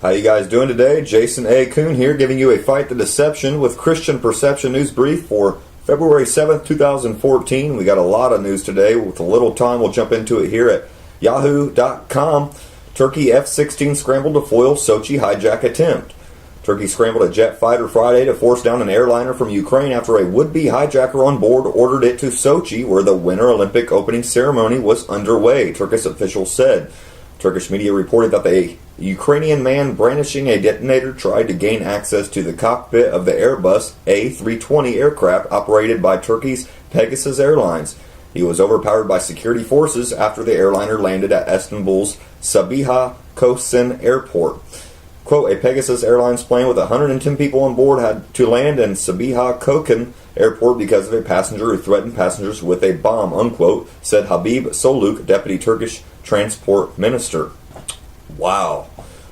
How you guys doing today? Jason A. Kuhn here, giving you a Fight the Deception with Christian Perception News Brief for February 7th, 2014. We got a lot of news today. With a little time, we'll jump into it here at yahoo.com. Turkey F-16 scrambled to foil Sochi hijack attempt. Turkey scrambled a jet fighter Friday to force down an airliner from Ukraine after a would-be hijacker on board ordered it to Sochi, where the Winter Olympic opening ceremony was underway, Turkish officials said. Turkish media reported that the Ukrainian man brandishing a detonator tried to gain access to the cockpit of the Airbus A320 aircraft operated by Turkey's Pegasus Airlines. He was overpowered by security forces after the airliner landed at Istanbul's Sabiha Kösen Airport. Quote, a Pegasus Airlines plane with 110 people on board had to land in Sabiha Köken Airport because of a passenger who threatened passengers with a bomb, unquote, said Habib Soluk, deputy Turkish transport minister. Wow.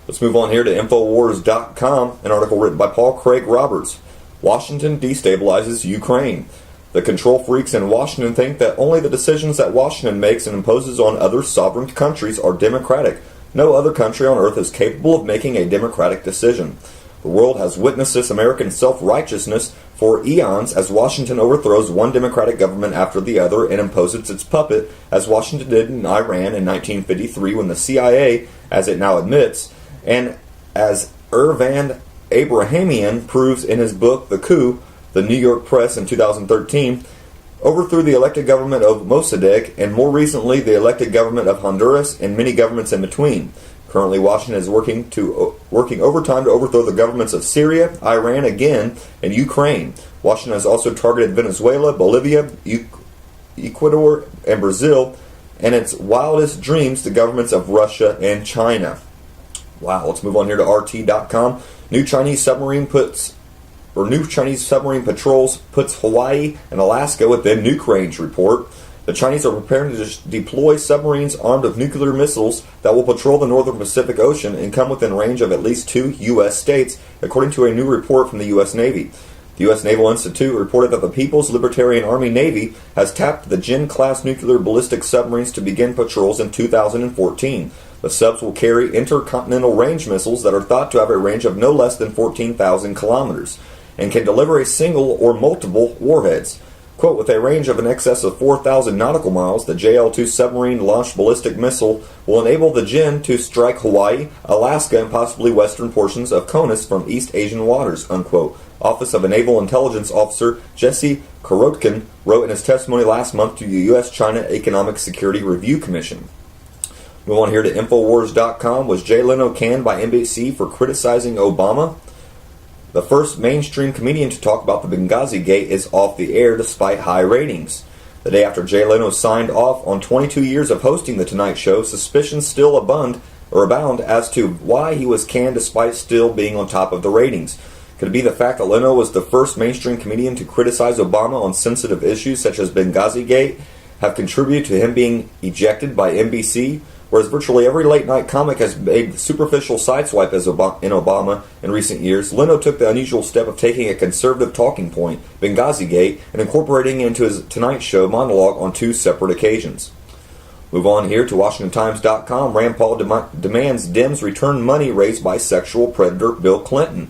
Let's move on here to Infowars.com, an article written by Paul Craig Roberts. Washington destabilizes Ukraine. The control freaks in Washington think that only the decisions that Washington makes and imposes on other sovereign countries are democratic. No other country on earth is capable of making a democratic decision. The world has witnessed this American self-righteousness for eons as Washington overthrows one democratic government after the other and imposes its puppet, as Washington did in Iran in 1953 when the CIA, as it now admits, and as Ervan Abrahamian proves in his book The Coup, the New York Press in 2013, overthrew the elected government of Mossadegh and more recently the elected government of Honduras and many governments in between. Currently, Washington is working overtime to overthrow the governments of Syria, Iran again, and Ukraine. Washington has also targeted Venezuela, Bolivia, Ecuador, and Brazil, and its wildest dreams, the governments of Russia and China. Wow, let's move on here to RT.com. New Chinese submarine patrols puts Hawaii and Alaska within nuke range, report. The Chinese are preparing to deploy submarines armed with nuclear missiles that will patrol the northern Pacific Ocean and come within range of at least 2 U.S. states, according to a new report from the U.S. Navy. The U.S. Naval Institute reported that the People's Libertarian Army Navy has tapped the Jin-class nuclear ballistic submarines to begin patrols in 2014. The subs will carry intercontinental range missiles that are thought to have a range of no less than 14,000 kilometers and can deliver a single or multiple warheads. Quote, with a range of in excess of 4,000 nautical miles, the JL-2 submarine-launched ballistic missile will enable the Jin to strike Hawaii, Alaska, and possibly western portions of CONUS from East Asian waters, unquote. Office of a Naval Intelligence Officer Jesse Korotkin wrote in his testimony last month to the U.S.-China Economic Security Review Commission. Move on here to Infowars.com. Was Jay Leno canned by NBC for criticizing Obama? The first mainstream comedian to talk about the Benghazi Gate is off the air despite high ratings. The day after Jay Leno signed off on 22 years of hosting The Tonight Show, suspicions still abound as to why he was canned despite still being on top of the ratings. Could it be the fact that Leno was the first mainstream comedian to criticize Obama on sensitive issues such as Benghazi Gate have contributed to him being ejected by NBC? Whereas virtually every late-night comic has made superficial sideswipe in Obama in recent years, Leno took the unusual step of taking a conservative talking point, Benghazi Gate, and incorporating it into his Tonight Show monologue on 2 separate occasions. Move on here to WashingtonTimes.com. Rand Paul demands Dems return money raised by sexual predator Bill Clinton.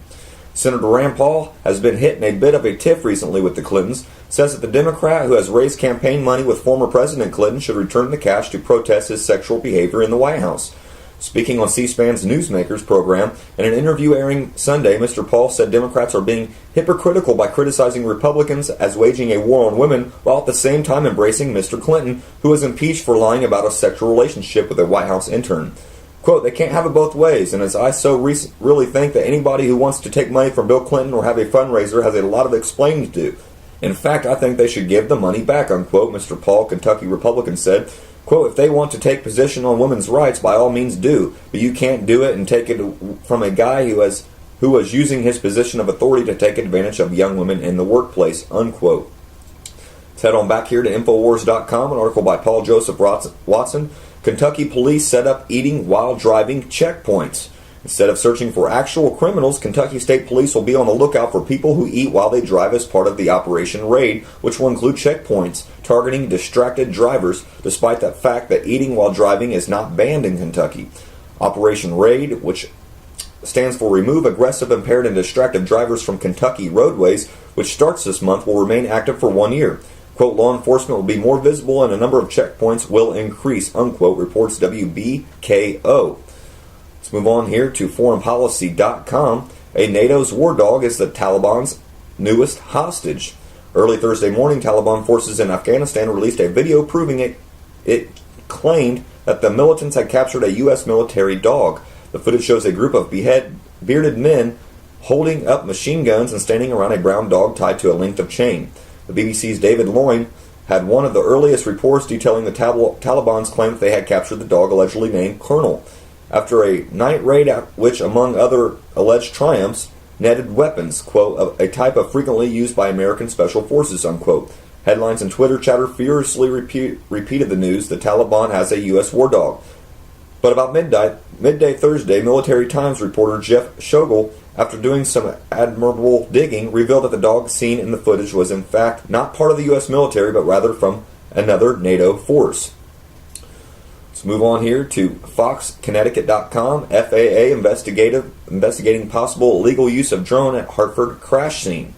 Senator Rand Paul has been hit in a bit of a tiff recently with the Clintons, says that the Democrat who has raised campaign money with former President Clinton should return the cash to protest his sexual behavior in the White House. Speaking on C-SPAN's Newsmakers program, in an interview airing Sunday, Mr. Paul said Democrats are being hypocritical by criticizing Republicans as waging a war on women while at the same time embracing Mr. Clinton, who was impeached for lying about a sexual relationship with a White House intern. Quote, they can't have it both ways, and as I really think that anybody who wants to take money from Bill Clinton or have a fundraiser has a lot of explaining to do. In fact, I think they should give the money back, unquote, Mr. Paul, Kentucky Republican, said. Quote, if they want to take position on women's rights, by all means do, but you can't do it and take it from a guy who was using his position of authority to take advantage of young women in the workplace, unquote. Let's head on back here to Infowars.com, an article by Paul Joseph Watson. Kentucky police set up eating while driving checkpoints. Instead of searching for actual criminals, Kentucky State Police will be on the lookout for people who eat while they drive as part of the Operation Raid, which will include checkpoints targeting distracted drivers, despite the fact that eating while driving is not banned in Kentucky. Operation Raid, which stands for Remove Aggressive, Impaired, and Distracted Drivers from Kentucky Roadways, which starts this month, will remain active for 1 year. Quote, law enforcement will be more visible and a number of checkpoints will increase, unquote, reports WBKO. Let's move on here to foreignpolicy.com. A NATO's war dog is the Taliban's newest hostage. Early Thursday morning, Taliban forces in Afghanistan released a video proving it claimed that the militants had captured a U.S. military dog. The footage shows a group of bearded men holding up machine guns and standing around a brown dog tied to a length of chain. The BBC's David Loyne had one of the earliest reports detailing the Taliban's claim that they had captured the dog, allegedly named Colonel, after a night raid which, among other alleged triumphs, netted weapons, quote, a type of frequently used by American special forces, unquote. Headlines and Twitter chatter furiously repeated the news. The Taliban has a U.S. war dog. But about midday Thursday, Military Times reporter Jeff Shogel, after doing some admirable digging, revealed that the dog seen in the footage was in fact not part of the U.S. military, but rather from another NATO force. Let's move on here to FoxConnecticut.com. FAA investigating possible illegal use of drone at Hartford crash scene.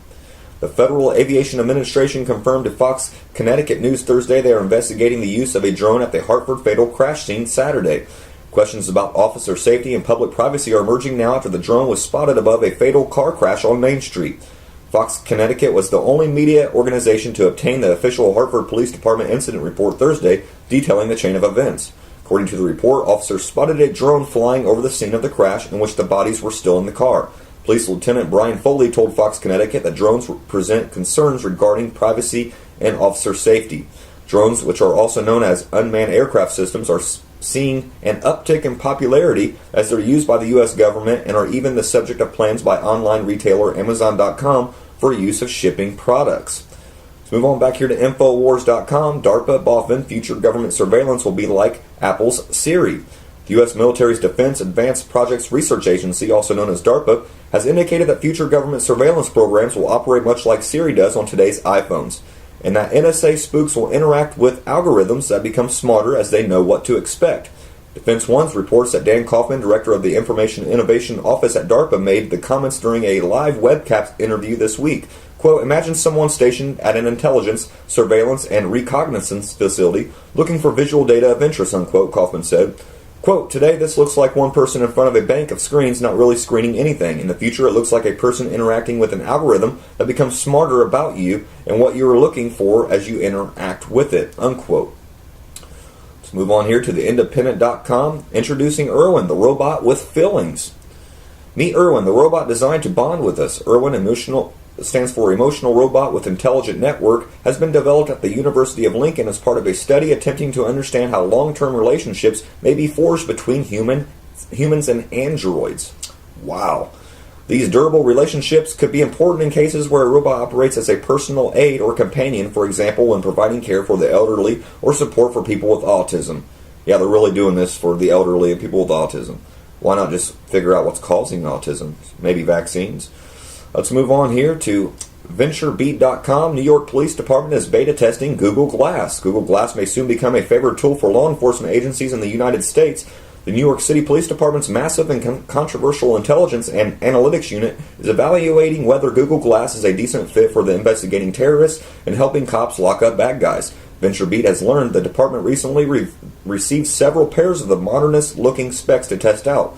The Federal Aviation Administration confirmed to Fox Connecticut News Thursday they are investigating the use of a drone at the Hartford fatal crash scene Saturday. Questions about officer safety and public privacy are emerging now after the drone was spotted above a fatal car crash on Main Street. Fox Connecticut was the only media organization to obtain the official Hartford Police Department incident report Thursday detailing the chain of events. According to the report, officers spotted a drone flying over the scene of the crash in which the bodies were still in the car. Police Lieutenant Brian Foley told Fox Connecticut that drones present concerns regarding privacy and officer safety. Drones, which are also known as unmanned aircraft systems, are seeing an uptick in popularity as they're used by the U.S. government and are even the subject of plans by online retailer Amazon.com for use of shipping products. Let's move on back here to Infowars.com. DARPA, BaFin, future government surveillance will be like Apple's Siri. The U.S. military's Defense Advanced Projects Research Agency, also known as DARPA, has indicated that future government surveillance programs will operate much like Siri does on today's iPhones, and that NSA spooks will interact with algorithms that become smarter as they know what to expect. Defense One reports that Dan Kaufman, director of the Information Innovation Office at DARPA, made the comments during a live webcast interview this week. Quote, imagine someone stationed at an intelligence, surveillance, and reconnaissance facility looking for visual data of interest, unquote, Kaufman said. Quote, today this looks like one person in front of a bank of screens not really screening anything. In the future it looks like a person interacting with an algorithm that becomes smarter about you and what you are looking for as you interact with it, unquote. Let's move on here to the Independent.com. Introducing Irwin, the robot with feelings. Meet Irwin, the robot designed to bond with us. Irwin stands for Emotional Robot with Intelligent Network, has been developed at the University of Lincoln as part of a study attempting to understand how long-term relationships may be forged between humans and androids. Wow. These durable relationships could be important in cases where a robot operates as a personal aid or companion, for example, when providing care for the elderly or support for people with autism. Yeah, they're really doing this for the elderly and people with autism. Why not just figure out what's causing autism? Maybe vaccines. Let's move on here to VentureBeat.com. New York Police Department is beta testing Google Glass. Google Glass may soon become a favored tool for law enforcement agencies in the United States. The New York City Police Department's massive and controversial intelligence and analytics unit is evaluating whether Google Glass is a decent fit for the investigating terrorists and helping cops lock up bad guys. VentureBeat has learned the department recently received several pairs of the modernist-looking specs to test out.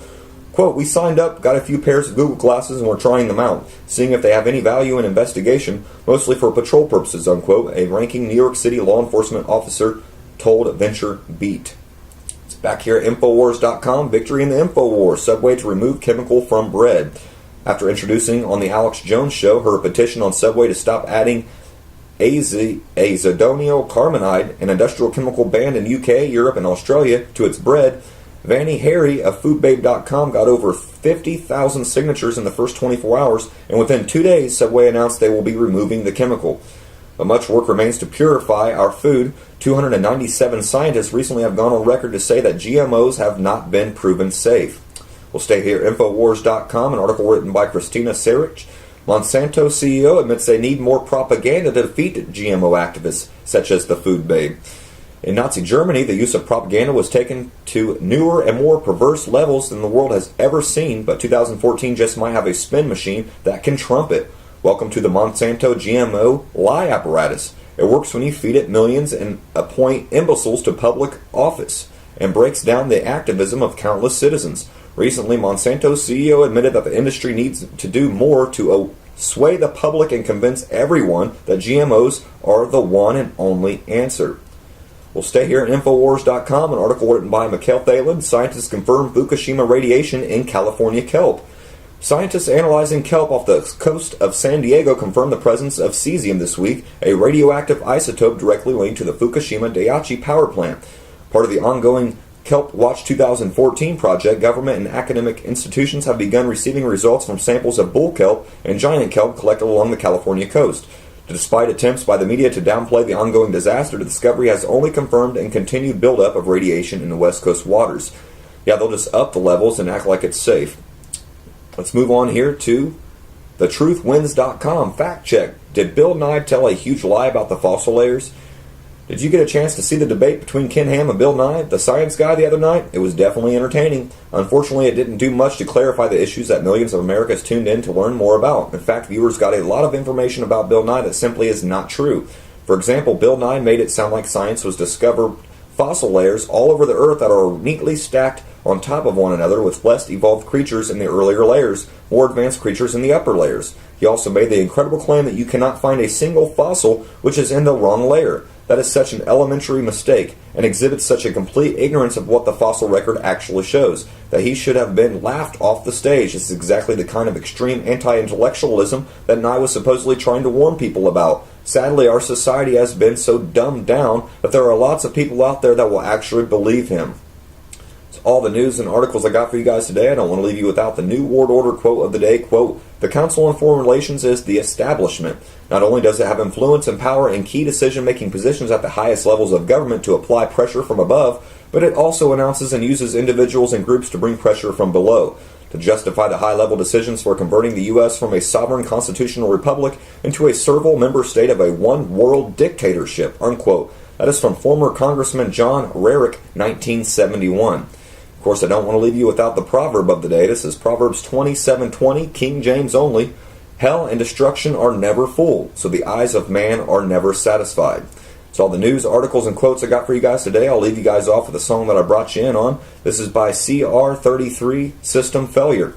Quote, we signed up, got a few pairs of Google Glasses, and we're trying them out, seeing if they have any value in investigation, mostly for patrol purposes, unquote, a ranking New York City law enforcement officer told VentureBeat. It's back here at Infowars.com. Victory in the Infowars. Subway to remove chemical from bread. After introducing on the Alex Jones Show her petition on Subway to stop adding azononyl carbonide, an industrial chemical banned in UK, Europe, and Australia, to its bread, Vanny Harry of FoodBabe.com got over 50,000 signatures in the first 24 hours, and within 2 days, Subway announced they will be removing the chemical. But much work remains to purify our food. 297 scientists recently have gone on record to say that GMOs have not been proven safe. We'll stay here. Infowars.com, an article written by Christina Sarich. Monsanto CEO admits they need more propaganda to defeat GMO activists, such as the Food Babe. In Nazi Germany, the use of propaganda was taken to newer and more perverse levels than the world has ever seen, but 2014 just might have a spin machine that can trump it. Welcome to the Monsanto GMO lie apparatus. It works when you feed it millions and appoint imbeciles to public office, and breaks down the activism of countless citizens. Recently, Monsanto's CEO admitted that the industry needs to do more to sway the public and convince everyone that GMOs are the one and only answer. We'll stay here at Infowars.com, an article written by Mikhail Thalen. Scientists confirm Fukushima radiation in California kelp. Scientists analyzing kelp off the coast of San Diego confirmed the presence of cesium this week, a radioactive isotope directly linked to the Fukushima Daiichi power plant. Part of the ongoing Kelp Watch 2014 project, government and academic institutions have begun receiving results from samples of bull kelp and giant kelp collected along the California coast. Despite attempts by the media to downplay the ongoing disaster, the discovery has only confirmed and continued buildup of radiation in the West Coast waters. Yeah, they'll just up the levels and act like it's safe. Let's move on here to thetruthwins.com. Fact check. Did Bill Nye tell a huge lie about the fossil layers? Did you get a chance to see the debate between Ken Ham and Bill Nye, the science guy, the other night? It was definitely entertaining. Unfortunately, it didn't do much to clarify the issues that millions of Americans tuned in to learn more about. In fact, viewers got a lot of information about Bill Nye that simply is not true. For example, Bill Nye made it sound like science was discovered fossil layers all over the earth that are neatly stacked on top of one another with less evolved creatures in the earlier layers, more advanced creatures in the upper layers. He also made the incredible claim that you cannot find a single fossil which is in the wrong layer. That is such an elementary mistake and exhibits such a complete ignorance of what the fossil record actually shows that he should have been laughed off the stage. This is exactly the kind of extreme anti-intellectualism that Nye was supposedly trying to warn people about. Sadly, our society has been so dumbed down that there are lots of people out there that will actually believe him. It's all the news and articles I got for you guys today. I don't want to leave you without the New World Order quote of the day. Quote, "The Council on Foreign Relations is the establishment. Not only does it have influence and power in key decision-making positions at the highest levels of government to apply pressure from above, but it also announces and uses individuals and groups to bring pressure from below, to justify the high-level decisions for converting the U.S. from a sovereign constitutional republic into a servile member state of a one-world dictatorship," unquote. That is from former Congressman John Rarick, 1971. Of course, I don't want to leave you without the proverb of the day. This is Proverbs 27:20, King James only. "Hell and destruction are never full, so the eyes of man are never satisfied." It's all the news, articles, and quotes I got for you guys today. I'll leave you guys off with a song that I brought you in on. This is by CR33, System Failure.